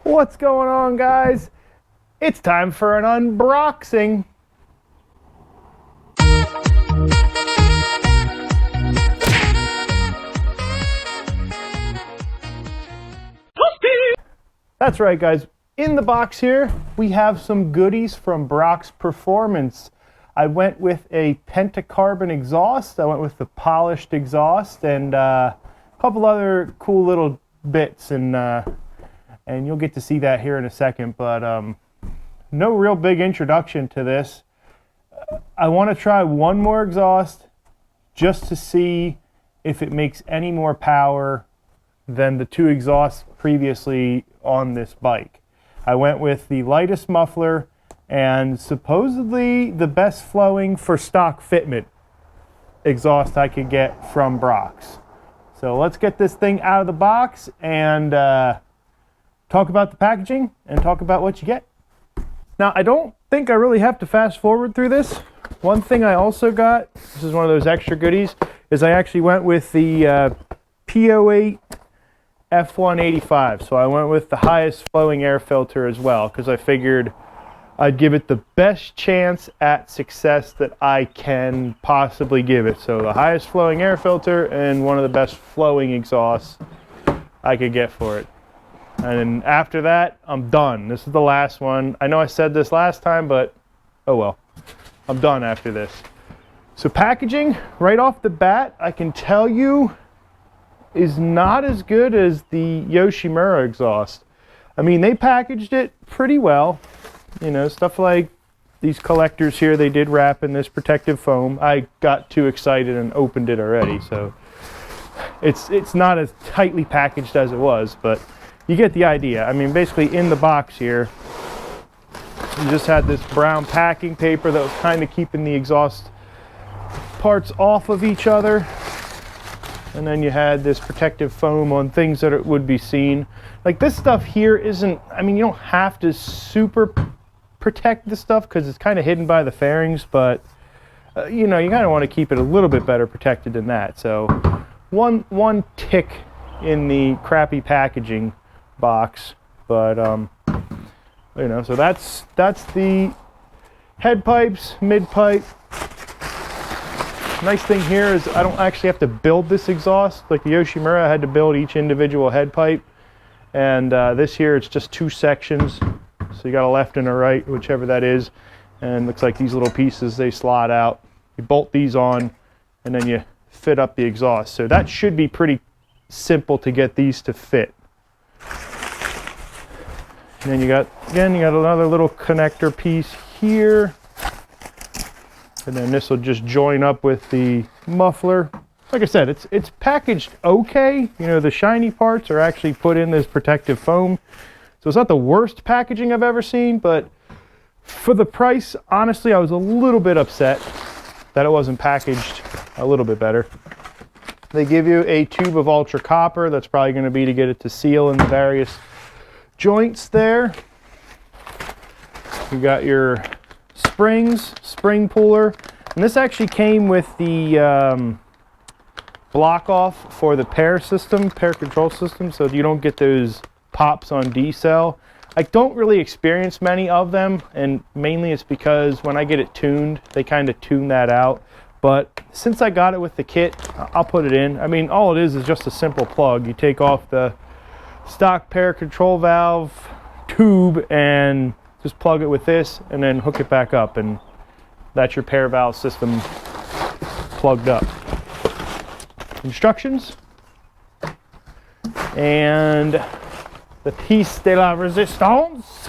What's going on, guys? It's time for an unboxing. That's right, guys. In the box here, we have some goodies from Brock's Performance. I went with a Pentacarbon exhaust. I went with the polished exhaust and a couple other cool little bits, and you'll get to see that here in a second. But no real big introduction to this. I want to try one more exhaust just to see if it makes any more power than the two exhausts previously on this bike. I went with the lightest muffler and supposedly the best flowing for stock fitment exhaust I could get from Brock's. So let's get this thing out of the box and talk about the packaging and talk about what you get. Now, I don't think I really have to fast forward through this. One thing I also got, this is one of those extra goodies, is I actually went with the P08 F185. So I went with the highest flowing air filter as well, because I figured I'd give it the best chance at success that I can possibly give it. So the highest flowing air filter and one of the best flowing exhausts I could get for it. And then after that, I'm done. This is the last one. I know I said this last time, but oh well. I'm done after this. So packaging, right off the bat, I can tell you, is not as good as the Yoshimura exhaust. I mean, they packaged it pretty well. You know, stuff like these collectors here, they did wrap in this protective foam. I got too excited and opened it already, so it's not as tightly packaged as it was, but you get the idea. I mean, basically in the box here, you just had this brown packing paper that was kind of keeping the exhaust parts off of each other. And then you had this protective foam on things that it would be seen. Like this stuff here isn't, I mean, you don't have to super protect this stuff because it's kind of hidden by the fairings, but you know, you kind of want to keep it a little bit better protected than that. So one tick in the crappy packaging box, but you know, so that's the head pipes, mid pipe. Nice thing here is I don't actually have to build this exhaust. Like the Yoshimura, I had to build each individual head pipe, and this here, it's just two sections. So you got a left and a right, whichever that is, and it looks like these little pieces, they slot out. You bolt these on, and then you fit up the exhaust. So that should be pretty simple to get these to fit. And then you got another little connector piece here. And then this will just join up with the muffler. Like I said, it's packaged okay. You know, the shiny parts are actually put in this protective foam. So it's not the worst packaging I've ever seen, but for the price, honestly, I was a little bit upset that it wasn't packaged a little bit better. They give you a tube of ultra copper. That's probably going to be to get it to seal in the various joints there. You got your springs, spring puller, and this actually came with the block off for the pair control system, so you don't get those pops on D-cell. I don't really experience many of them, and mainly it's because when I get it tuned, they kind of tune that out. But since I got it with the kit, I'll put it in. I mean, all it is just a simple plug. You take off the stock pair control valve tube and just plug it with this and then hook it back up, and that's your pair valve system plugged up. Instructions and the piece de la resistance,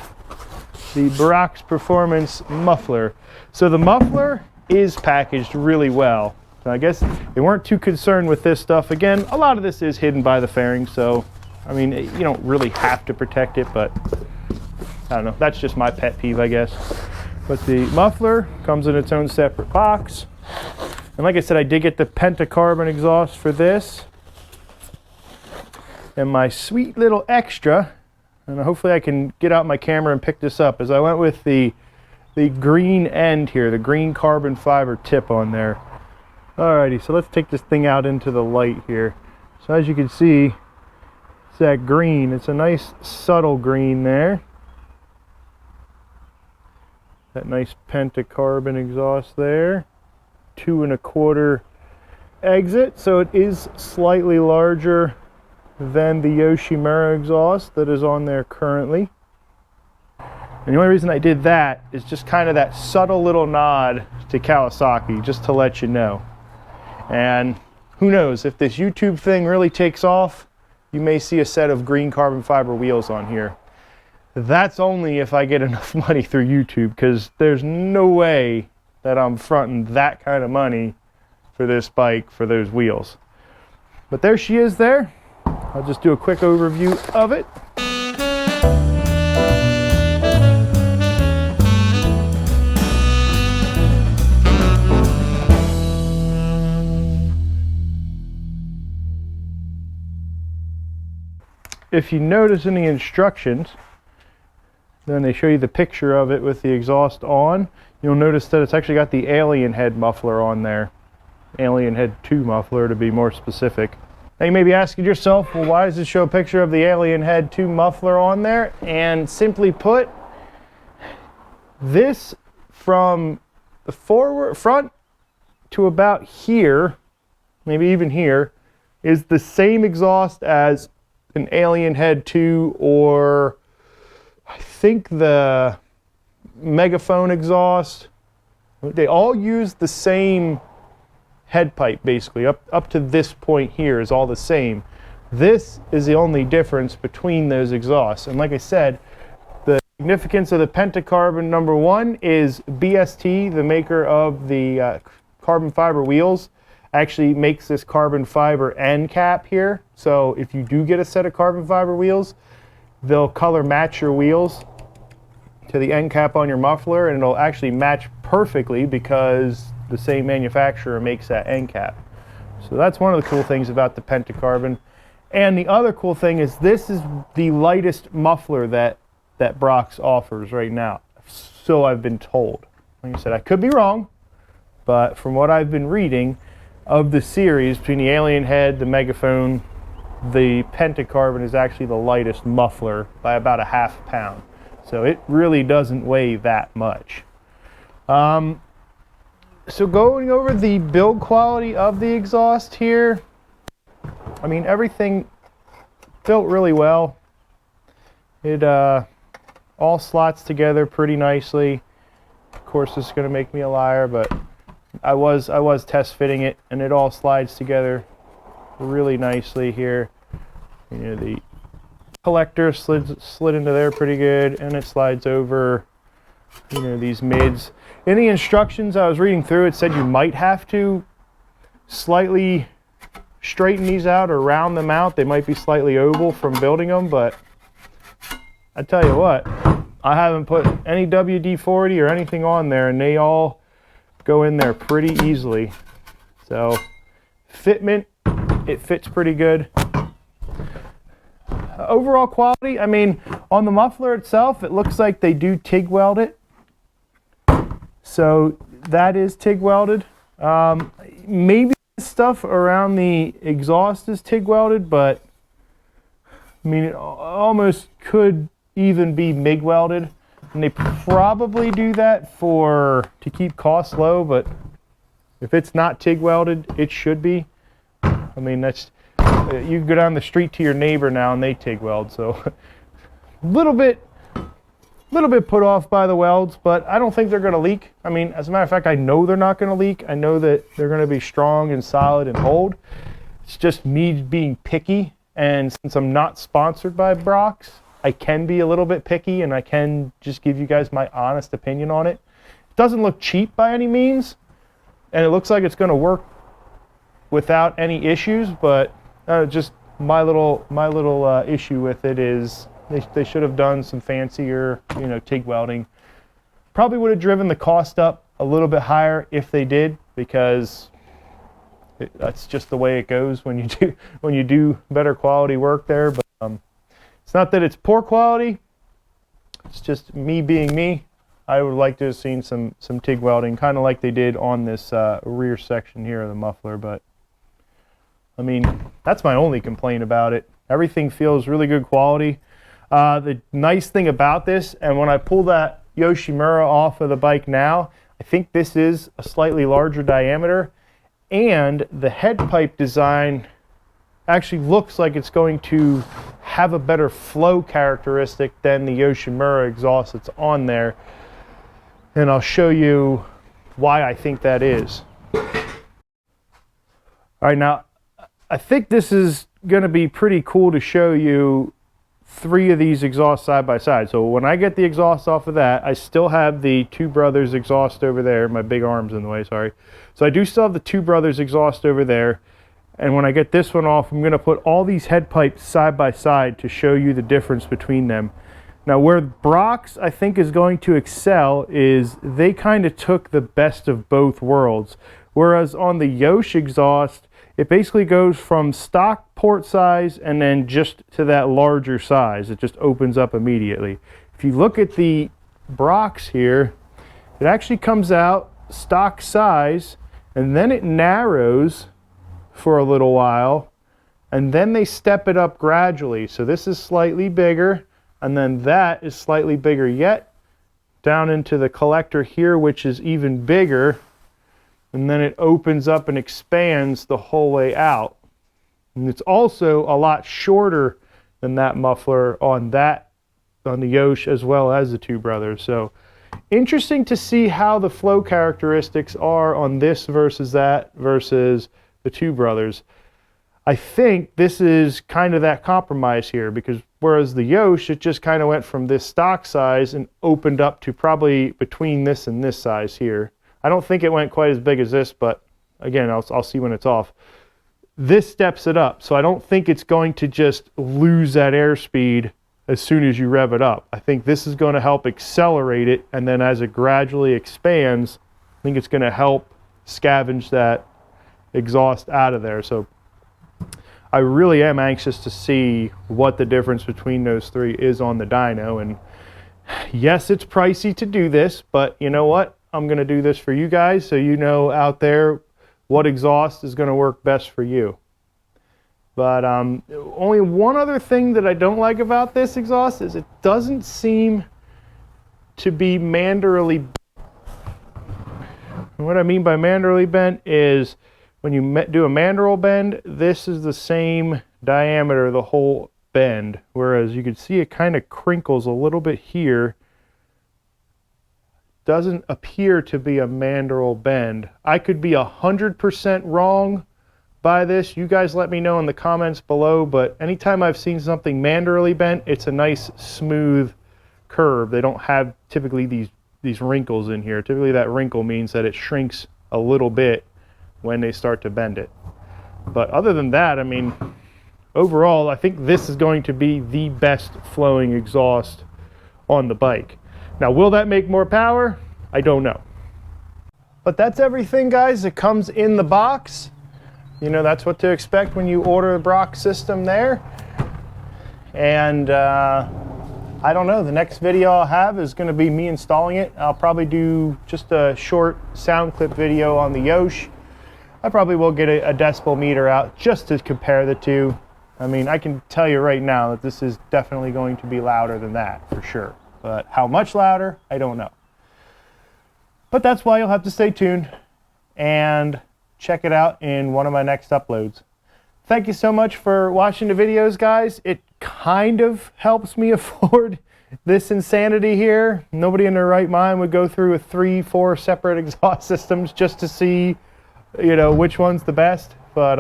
the Brock's Performance muffler. So the muffler is packaged really well. So I guess they weren't too concerned with this stuff. Again, a lot of this is hidden by the fairings, so I mean, you don't really have to protect it, but I don't know, that's just my pet peeve, I guess. But the muffler comes in its own separate box. And like I said, I did get the Pentacarbon exhaust for this. And my sweet little extra, and hopefully I can get out my camera and pick this up, is I went with the green end here, the green carbon fiber tip on there. Alrighty, so let's take this thing out into the light here. So as you can see, that green. It's a nice subtle green there. That nice Pentacarbon exhaust there. 2 1/4 exit, so it is slightly larger than the Yoshimura exhaust that is on there currently. And the only reason I did that is just kind of that subtle little nod to Kawasaki, just to let you know. And who knows, if this YouTube thing really takes off, you may see a set of green carbon fiber wheels on here. That's only if I get enough money through YouTube, because there's no way that I'm fronting that kind of money for this bike for those wheels. But there she is there. I'll just do a quick overview of it. If you notice in the instructions, then they show you the picture of it with the exhaust on. You'll notice that it's actually got the Alien Head muffler on there. Alien Head 2 muffler to be more specific. Now you may be asking yourself, well, why does it show a picture of the Alien Head 2 muffler on there? And simply put, this from the front to about here, maybe even here, is the same exhaust as an Alien Head 2, or I think the Megaphone exhaust. They all use the same head pipe, basically. Up to this point here is all the same. This is the only difference between those exhausts. And like I said, the significance of the Pentacarbon number 1 is BST, the maker of the carbon fiber wheels, actually makes this carbon fiber end cap here. So if you do get a set of carbon fiber wheels, they'll color match your wheels to the end cap on your muffler, and it'll actually match perfectly because the same manufacturer makes that end cap. So that's one of the cool things about the Pentacarbon. And the other cool thing is this is the lightest muffler that Brox offers right now. So I've been told. Like I said, I could be wrong, but from what I've been reading of the series, between the Alien Head, the Megaphone, the Pentacarbon is actually the lightest muffler by about a ½ pound. So it really doesn't weigh that much. So going over the build quality of the exhaust here, I mean, everything built really well. It all slots together pretty nicely. Of course, this is going to make me a liar, but I was test fitting it, and it all slides together really nicely here. You know, the collector slid into there pretty good, and it slides over, you know, these mids. In the instructions I was reading through, it said you might have to slightly straighten these out or round them out. They might be slightly oval from building them, but I tell you what, I haven't put any WD-40 or anything on there, and they all go in there pretty easily. So fitment, it fits pretty good. Overall quality, I mean, on the muffler itself, it looks like they do TIG weld it. So that is TIG welded. Maybe the stuff around the exhaust is TIG welded, but I mean, it almost could even be MIG welded. And they probably do that to keep costs low, but if it's not TIG welded, it should be. I mean, that's, you can go down the street to your neighbor now and they TIG weld, so a little bit put off by the welds, but I don't think they're going to leak. I mean, as a matter of fact, I know they're not going to leak. I know that they're going to be strong and solid and hold. It's just me being picky, and since I'm not sponsored by Brox, I can be a little bit picky, and I can just give you guys my honest opinion on it. It doesn't look cheap by any means, and it looks like it's going to work without any issues, but just my little issue with it is they should have done some fancier, you know, TIG welding. Probably would have driven the cost up a little bit higher if they did, because that's just the way it goes when you do better quality work there. But it's not that it's poor quality, it's just me being me. I would like to have seen some TIG welding, kind of like they did on this rear section here of the muffler. But I mean, that's my only complaint about it. Everything feels really good quality. The nice thing about this, and when I pull that Yoshimura off of the bike now, I think this is a slightly larger diameter, and the head pipe design actually looks like it's going to have a better flow characteristic than the Yoshimura exhaust that's on there. And I'll show you why I think that is. All right, now I think this is going to be pretty cool to show you 3 of these exhausts side by side. So when I get the exhaust off of that, I still have the Two Brothers exhaust over there. My big arm's in the way, sorry. So I do still have the Two Brothers exhaust over there. And when I get this one off, I'm going to put all these head pipes side by side to show you the difference between them. Now where Brock's I think is going to excel is they kind of took the best of both worlds. Whereas on the Yosh exhaust, it basically goes from stock port size and then just to that larger size. It just opens up immediately. If you look at the Brock's here, it actually comes out stock size and then it narrows for a little while, and then they step it up gradually. So this is slightly bigger, and then that is slightly bigger yet, down into the collector here, which is even bigger, and then it opens up and expands the whole way out. And it's also a lot shorter than that muffler on the Yosh as well as the Two Brothers. So interesting to see how the flow characteristics are on this versus that versus the Two Brothers. I think this is kind of that compromise here, because whereas the Yosh, it just kind of went from this stock size and opened up to probably between this and this size here. I don't think it went quite as big as this, but again, I'll see when it's off. This steps it up, so I don't think it's going to just lose that airspeed as soon as you rev it up. I think this is going to help accelerate it, and then as it gradually expands, I think it's going to help scavenge that exhaust out of there. So I really am anxious to see what the difference between those 3 is on the dyno. And yes, it's pricey to do this, but you know what? I'm going to do this for you guys so you know out there what exhaust is going to work best for you. But only one other thing that I don't like about this exhaust is it doesn't seem to be mandilarly. What I mean by mandilarly bent is when you do a mandrel bend, this is the same diameter the whole bend, whereas you can see it kind of crinkles a little bit here. Doesn't appear to be a mandrel bend. I could be 100% wrong by this. You guys let me know in the comments below, but anytime I've seen something mandilarly bent, it's a nice smooth curve. They don't have typically these wrinkles in here. Typically that wrinkle means that it shrinks a little bit when they start to bend it. But other than that, I mean, overall, I think this is going to be the best flowing exhaust on the bike. Now, will that make more power? I don't know. But that's everything, guys. It comes in the box. You know, that's what to expect when you order a Brock system there. And I don't know, the next video I'll have is going to be me installing it. I'll probably do just a short sound clip video on the Yosh. I probably will get a decibel meter out just to compare the two. I mean, I can tell you right now that this is definitely going to be louder than that for sure. But how much louder, I don't know. But that's why you'll have to stay tuned and check it out in one of my next uploads. Thank you so much for watching the videos, guys. It kind of helps me afford this insanity here. Nobody in their right mind would go through with 3-4 separate exhaust systems just to see, you know, which one's the best. But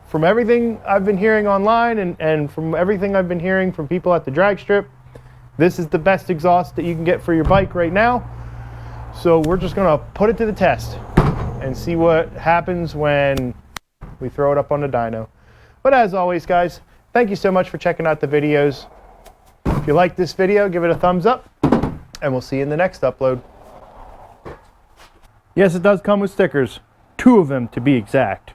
from everything I've been hearing online and from everything I've been hearing from people at the drag strip, this is the best exhaust that you can get for your bike right now. So we're just gonna put it to the test and see what happens when we throw it up on the dyno. But as always, guys, thank you so much for checking out the videos. If you like this video, give it a thumbs up, and we'll see you in the next upload. Yes, it does come with stickers. 2 of them to be exact.